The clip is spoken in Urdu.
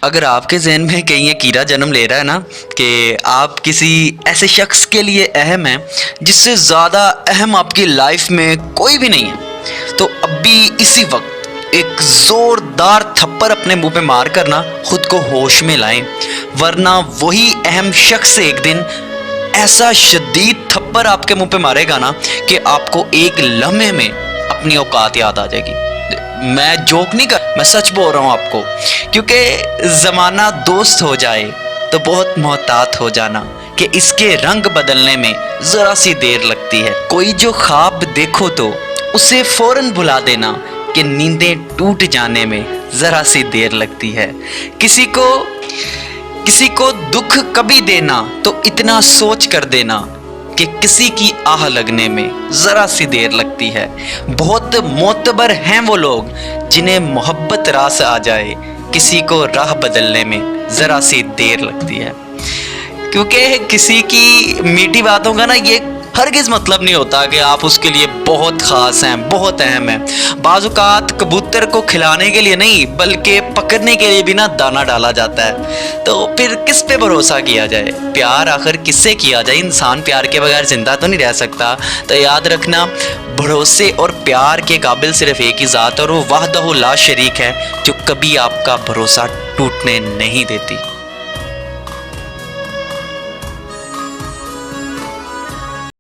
اگر آپ کے ذہن میں کہیں یہ کیڑا جنم لے رہا ہے نا کہ آپ کسی ایسے شخص کے لیے اہم ہیں جس سے زیادہ اہم آپ کی لائف میں کوئی بھی نہیں ہے، تو اب بھی اسی وقت ایک زوردار تھپڑ اپنے منہ پہ مار کر نا خود کو ہوش میں لائیں، ورنہ وہی اہم شخص ایک دن ایسا شدید تھپڑ آپ کے منہ پہ مارے گا نا کہ آپ کو ایک لمحے میں اپنی اوقات یاد آ جائے گی۔ میں جوک نہیں کر، میں سچ بول رہا ہوں آپ کو، کیونکہ زمانہ دوست ہو جائے تو بہت محتاط ہو جانا کہ اس کے رنگ بدلنے میں ذرا سی دیر لگتی ہے۔ کوئی جو خواب دیکھو تو اسے فوراً بھلا دینا کہ نیندیں ٹوٹ جانے میں ذرا سی دیر لگتی ہے۔ کسی کو دکھ کبھی دینا تو اتنا سوچ کر دینا کہ کسی کی آہ لگنے میں ذرا سی دیر لگتی ہے۔ بہت معتبر ہیں وہ لوگ جنہیں محبت راس آ جائے، کسی کو راہ بدلنے میں ذرا سی دیر لگتی ہے۔ کیونکہ کسی کی میٹھی باتوں کا نا یہ ہرگز مطلب نہیں ہوتا کہ آپ اس کے لیے بہت خاص ہیں، بہت اہم ہیں۔ بعض اوقات کبوتر کو کھلانے کے لیے نہیں بلکہ پکڑنے کے لیے بھی نا دانہ ڈالا جاتا ہے، تو پھر کس پہ بھروسہ کیا جائے؟ پیار آخر کس سے کیا جائے؟ انسان پیار کے بغیر زندہ تو نہیں رہ سکتا۔ تو یاد رکھنا، بھروسے اور پیار کے قابل صرف ایک ہی ذات اور وہ وحدہ لا شریک ہے جو کبھی آپ کا بھروسہ ٹوٹنے نہیں دیتی۔